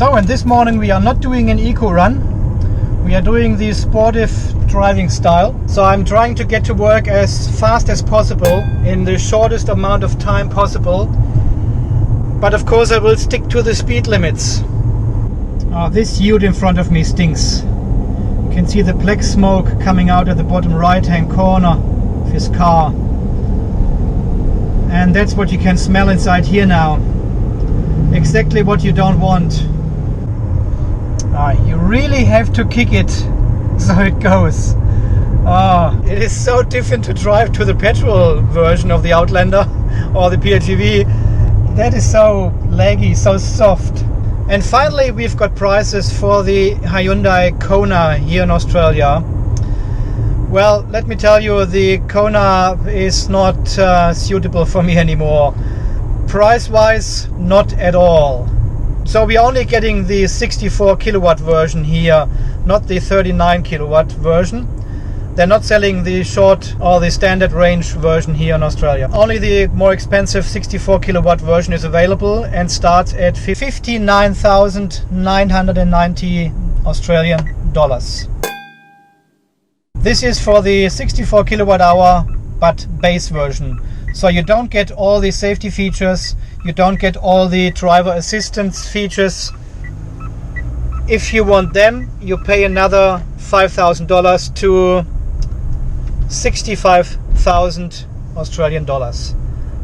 So, and this morning we are not doing an eco run. We are doing the sportive driving style. So I'm trying to get to work as fast as possible in the shortest amount of time possible. But of course I will stick to the speed limits. This ute in front of me stinks. You can see the black smoke coming out at the bottom right hand corner of his car. And that's what you can smell inside here now. Exactly what you don't want. You really have to kick it so it goes. It is so different to drive to the petrol version of the Outlander or the PHEV. That is so laggy, so soft. And finally we've got prices for the Hyundai Kona here in Australia. Well, let me tell you, the Kona is not suitable for me anymore. Price wise, not at all. So we're only getting the 64 kilowatt version here, not the 39 kilowatt version. They're not selling the short or the standard range version here in Australia. Only the more expensive 64 kilowatt version is available and starts at 59,990 Australian dollars. This is for the 64 kilowatt hour but base version. So you don't get all the safety features, you don't get all the driver assistance features. If you want them, you pay another $5,000 to 65,000 Australian dollars.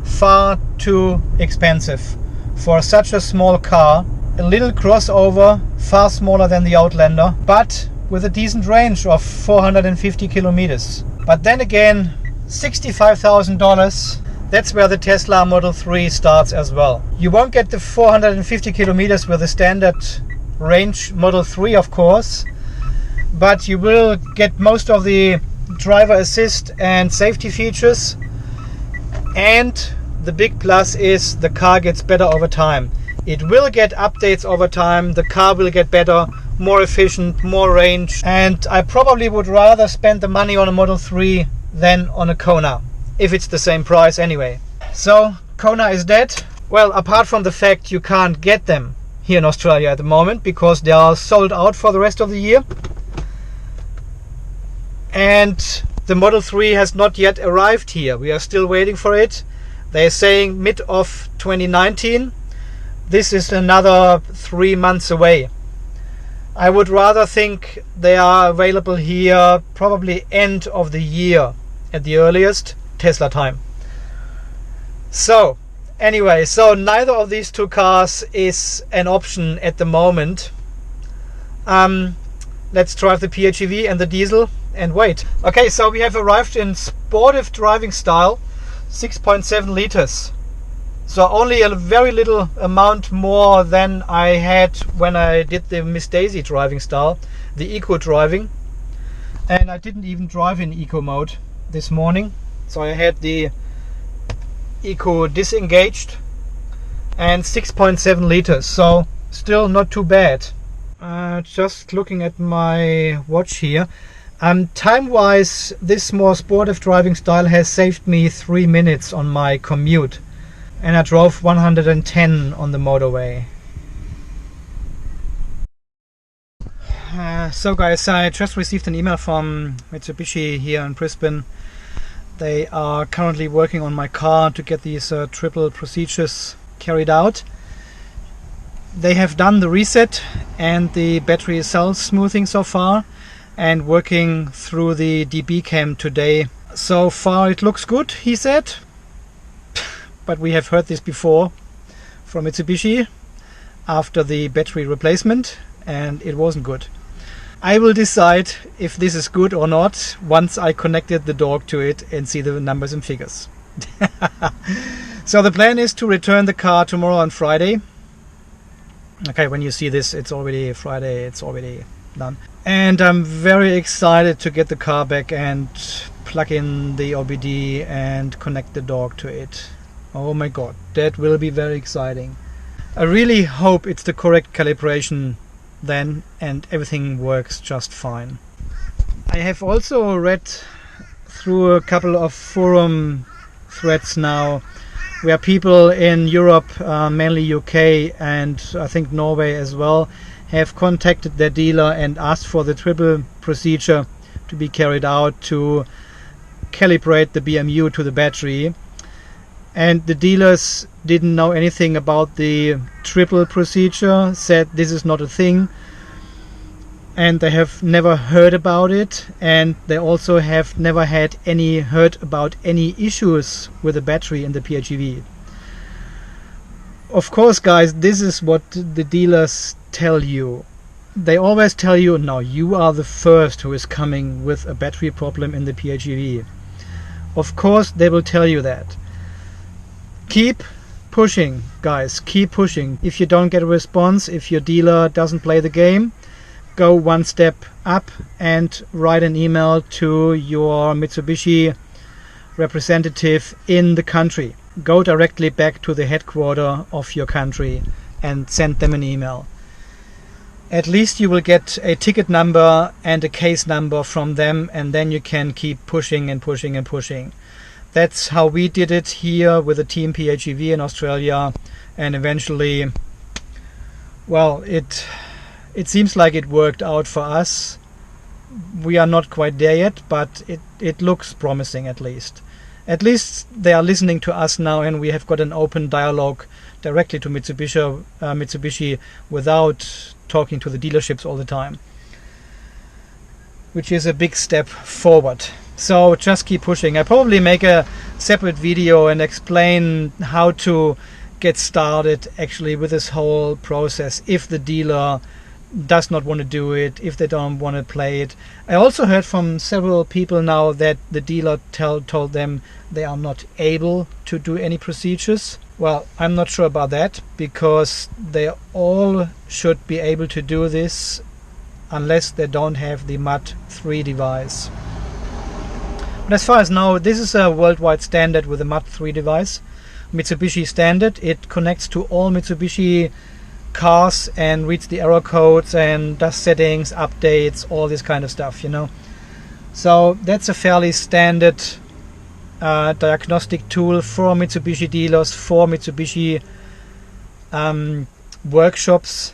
Far too expensive for such a small car. A little crossover, far smaller than the Outlander, but with a decent range of 450 kilometers. But then again, $65,000, that's where the Tesla Model 3 starts as well. You won't get the 450 kilometers with the standard range Model 3, of course, but you will get most of the driver assist and safety features. And the big plus is the car gets better over time. It will get updates over time, the car will get better, more efficient, more range, and I probably would rather spend the money on a Model 3 than on a Kona, if it's the same price anyway. So Kona is dead. Well, apart from the fact you can't get them here in Australia at the moment because they are sold out for the rest of the year. And the Model 3 has not yet arrived here. We are still waiting for it. They're saying mid of 2019. This is another 3 months away. I would rather think they are available here probably end of the year at the earliest, Tesla time. So anyway, so neither of these two cars is an option at the moment. Let's drive the PHEV and the diesel and wait. Okay, so we have arrived in sportive driving style, 6.7 liters. So only a very little amount more than I had when I did the Miss Daisy driving style, the eco driving. And I didn't even drive in eco mode this morning. So I had the eco disengaged and 6.7 liters. So still not too bad. Just looking at my watch here. Time wise, this more sportive driving style has saved me 3 minutes on my commute. And I drove 110 on the motorway. So guys, I just received an email from Mitsubishi here in Brisbane. They are currently working on my car to get these triple procedures carried out. They have done the reset and the battery cell smoothing so far and working through the DB cam today. So far it looks good, he said. But we have heard this before from Mitsubishi after the battery replacement, and it wasn't good. I will decide if this is good or not once I connected the dog to it and see the numbers and figures. So the plan is to return the car tomorrow on Friday. Okay, when you see this, it's already Friday, it's already done. And I'm very excited to get the car back and plug in the OBD and connect the dog to it. Oh my god, that will be very exciting. I really hope it's the correct calibration then and everything works just fine. I have also read through a couple of forum threads now where people in Europe, mainly UK and I think Norway as well, have contacted their dealer and asked for the triple procedure to be carried out to calibrate the BMU to the battery. And the dealers didn't know anything about the triple procedure, said this is not a thing, and they have never heard about it, and they also have never heard about any issues with the battery in the PHEV. Of course, guys, this is what the dealers tell you. They always tell you, no, you are the first who is coming with a battery problem in the PHEV. Of course they will tell you that. Keep pushing, guys, keep pushing. If you don't get a response, if your dealer doesn't play the game, go one step up and write an email to your Mitsubishi representative in the country. Go directly back to the headquarters of your country and send them an email. At least you will get a ticket number and a case number from them, and then you can keep pushing and pushing and pushing. That's how we did it here with the team PHEV in Australia, and eventually, well, it seems like it worked out for us. We are not quite there yet, but it looks promising at least. At least they are listening to us now, and we have got an open dialogue directly to Mitsubishi without talking to the dealerships all the time, which is a big step forward. So just keep pushing. I probably make a separate video and explain how to get started actually with this whole process if the dealer does not want to do it, if they don't want to play it. I also heard from several people now that the dealer told them they are not able to do any procedures. Well, I'm not sure about that, because they all should be able to do this unless they don't have the MUD 3 device. But as far as now, this is a worldwide standard with the MUD 3 device. Mitsubishi standard. It connects to all Mitsubishi cars and reads the error codes and does settings, updates, all this kind of stuff, you know. So that's a fairly standard diagnostic tool for Mitsubishi dealers, for Mitsubishi workshops.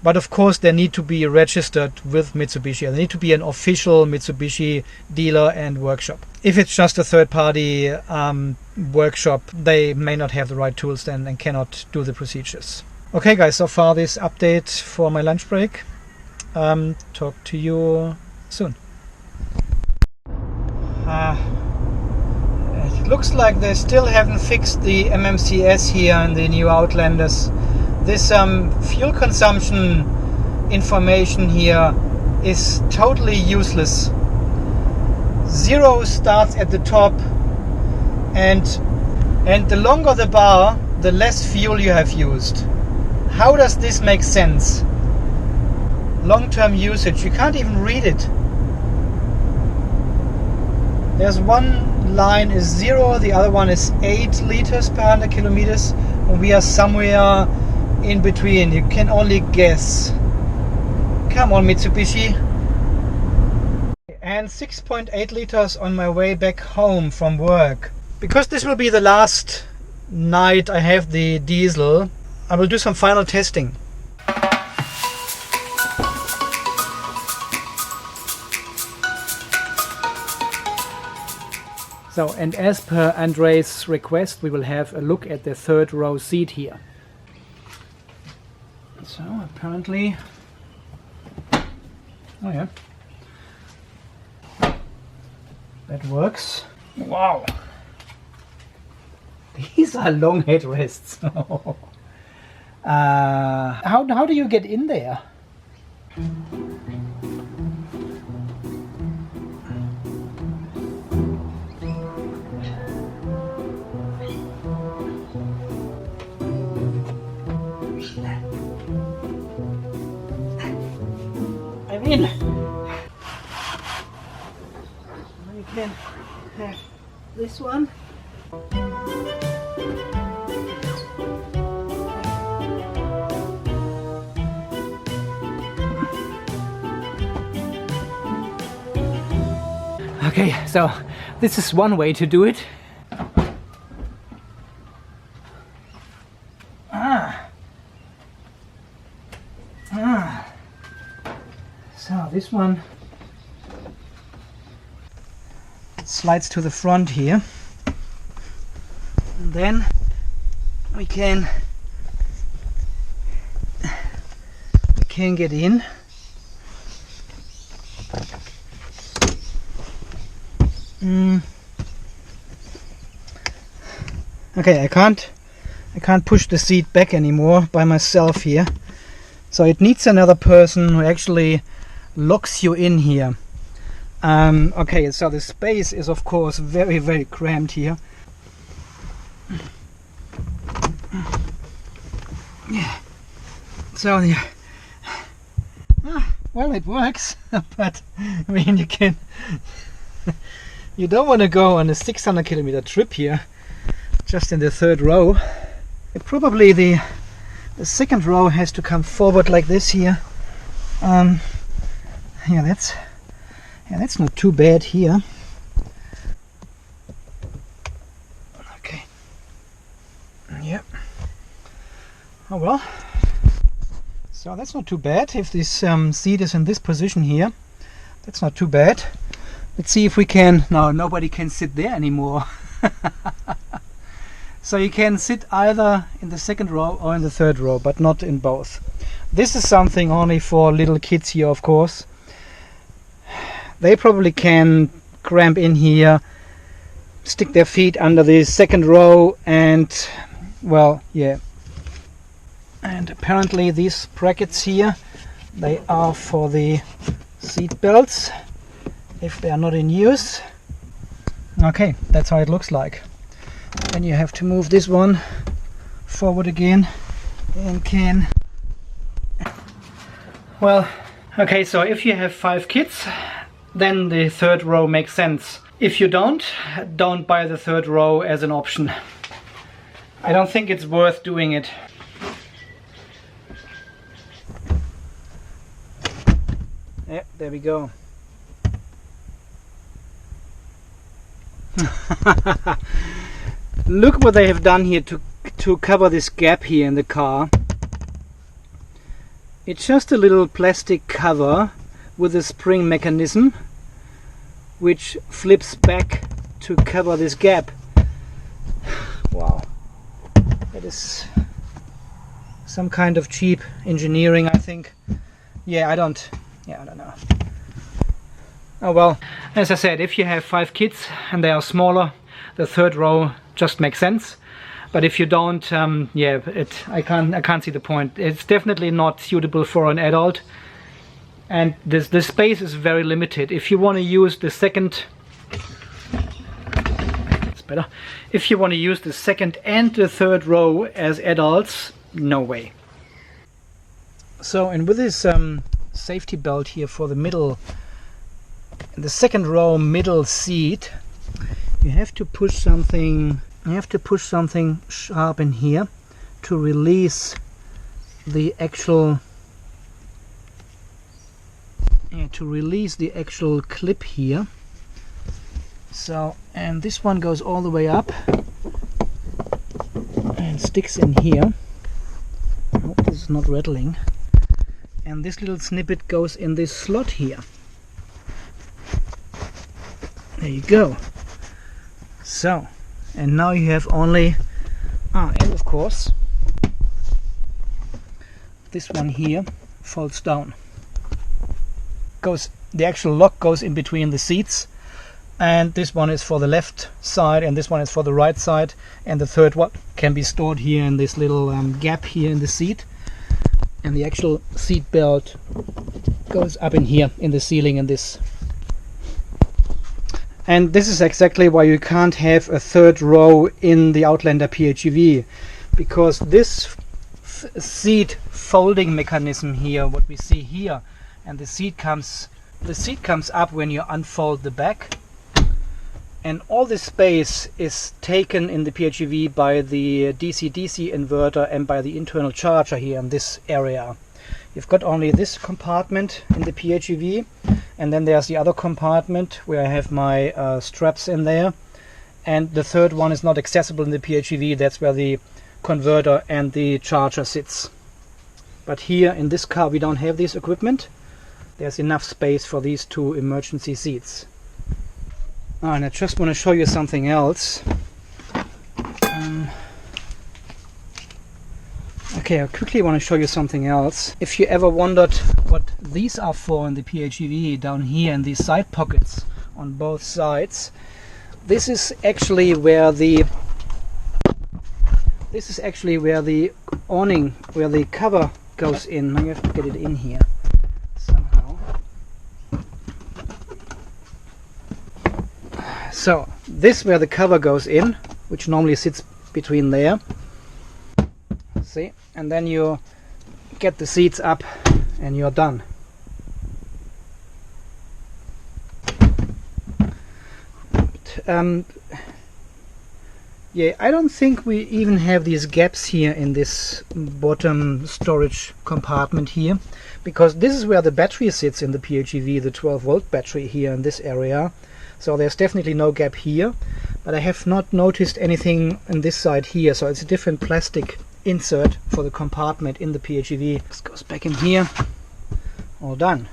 But of course they need to be registered with Mitsubishi. They need to be an official Mitsubishi dealer and workshop. If it's just a third-party workshop, they may not have the right tools then and cannot do the procedures. Okay guys, so far this update for my lunch break. Talk to you soon. It looks like they still haven't fixed the MMCS here in the new Outlanders. This fuel consumption information here is totally useless. 0 starts at the top, and the longer the bar, the less fuel you have used. How does this make sense? Long-term usage, you can't even read it. There's one line is 0, the other one is 8 liters per 100 kilometers, and we are somewhere in between. You can only guess. Come on, Mitsubishi. And 6.8 liters on my way back home from work. Because this will be the last night I have the diesel, I will do some final testing. So, and as per Andre's request, we will have a look at the third row seat here. So apparently, oh yeah, that works. Wow, these are long headrests. How do you get in there? I'm in. You can have this one. Okay, so this is one way to do it. So this one slides to the front here, and then we can get in. Okay, I can't push the seat back anymore by myself here, so it needs another person who actually locks you in here. Okay, so the space is of course very, very cramped here. Yeah. So yeah. Well, it works, but I mean, you don't want to go on a 600 kilometer trip here just in the third row. Probably the second row has to come forward like this here. Yeah, that's not too bad here. Okay. Yep. Oh well. So that's not too bad. If this seat is in this position here, that's not too bad. Let's see if we can. No, nobody can sit there anymore. So you can sit either in the second row or in the third row, but not in both. This is something only for little kids here, of course. They probably can cramp in here, stick their feet under the second row, and well, yeah. And apparently these brackets here, they are for the seat belts if they are not in use. Okay, that's how it looks like. Then you have to move this one forward again and can. Well, okay, so if you have 5 kids, then the third row makes sense. If you don't buy the third row as an option. I don't think it's worth doing it. Yeah, there we go. Look what they have done here to cover this gap here in the car. It's just a little plastic cover with a spring mechanism which flips back to cover this gap. Wow, that is some kind of cheap engineering, I think. Yeah, I don't know. Oh well, as I said, if you have 5 kids and they are smaller, the third row just makes sense. But if you don't, yeah, I can't see the point. It's definitely not suitable for an adult, and the space is very limited. If you want to use the second, it's better. If you want to use the second and the third row as adults, no way. So, and with this safety belt here for the middle, the second row middle seat, you have to push something. You have to push something sharp in here to release the actual clip here. So, and this one goes all the way up and sticks in here. I hope this is not rattling. And this little snippet goes in this slot here. There you go. So, and now you have only, and of course, this one here folds down. The actual lock goes in between the seats, and this one is for the left side and this one is for the right side, and the third one can be stored here in this little gap here in the seat, and the actual seat belt goes up in here in the ceiling in this. And this is exactly why you can't have a third row in the Outlander PHEV, because this seat folding mechanism here, what we see here, and the seat comes up when you unfold the back, and all this space is taken in the PHEV by the DC-DC inverter and by the internal charger here in this area. You've got only this compartment in the PHEV, and then there's the other compartment where I have my straps in there, and the third one is not accessible in the PHEV. That's where the converter and the charger sits. But here in this car we don't have this equipment, there's enough space for these 2 emergency seats. And I just want to show you something else. Okay, I quickly want to show you something else. If you ever wondered what these are for in the PHEV down here in these side pockets on both sides, this is actually where the awning, where the cover goes in. Now you have to get it in here somehow. So this is where the cover goes in, which normally sits between there. See, and then you get the seats up and you're done. Yeah, I don't think we even have these gaps here in this bottom storage compartment here, because this is where the battery sits in the PHEV, the 12-volt battery here in this area. So there's definitely no gap here, but I have not noticed anything on this side here, so it's a different plastic insert for the compartment in the PHEV. This goes back in here. All done.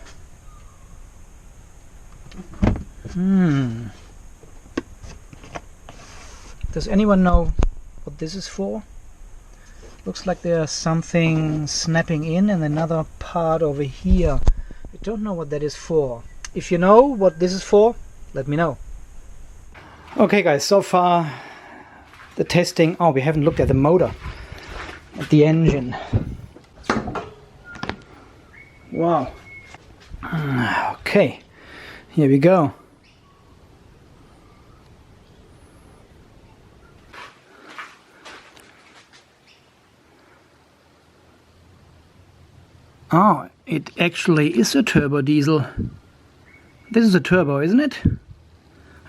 Does anyone know what this is for? Looks like there's something snapping in and another part over here. I don't know what that is for. If you know what this is for, let me know. Okay guys, so far the testing. Oh, we haven't looked at the motor, at the engine. Wow. Okay, here we go. Oh, it actually is a turbo diesel. This is a turbo, isn't it?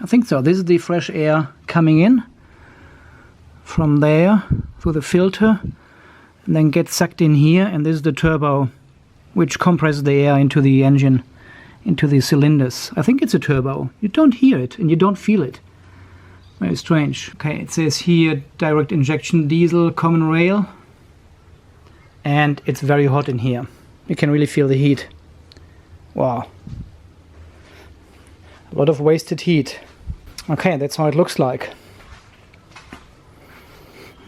I think so. This is the fresh air coming in from there through the filter and then gets sucked in here, and this is the turbo which compresses the air into the engine, into the cylinders. I think it's a turbo. You don't hear it and you don't feel it. Very strange. Okay, it says here direct injection diesel, common rail, and it's very hot in here. You can really feel the heat. Wow. A lot of wasted heat. Okay, that's how it looks like.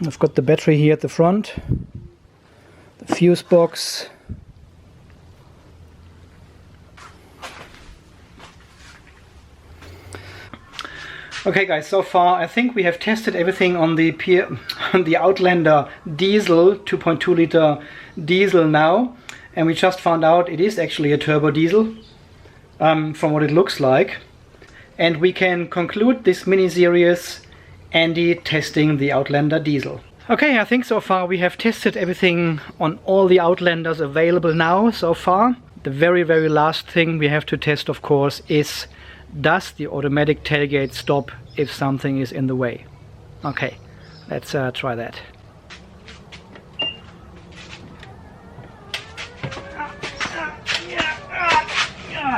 I've got the battery here at the front, the fuse box. Okay guys, so far I think we have tested everything on the Outlander diesel, 2.2 liter diesel now, and we just found out it is actually a turbo diesel from what it looks like. And we can conclude this mini-series Andy testing the Outlander diesel. Okay, I think so far we have tested everything on all the Outlanders available now so far. The very last thing we have to test, of course, is does the automatic tailgate stop if something is in the way. Okay, let's try that.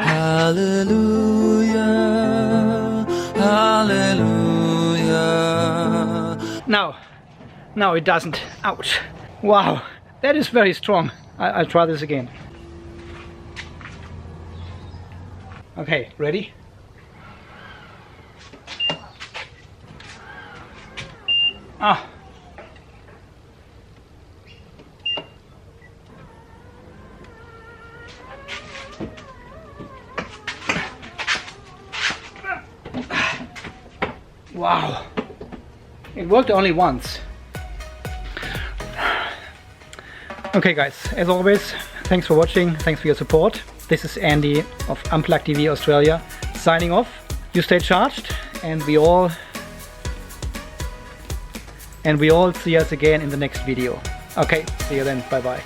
Hallelujah, hallelujah. No, it doesn't. Ouch. Wow, that is very strong. I'll try this again. Okay, ready? Ah. Wow. It worked only once. Okay guys, as always, thanks for watching, thanks for your support. This is Andy of Unplugged TV Australia signing off. You stay charged, and we all see us again in the next video. Okay, see you then. Bye bye.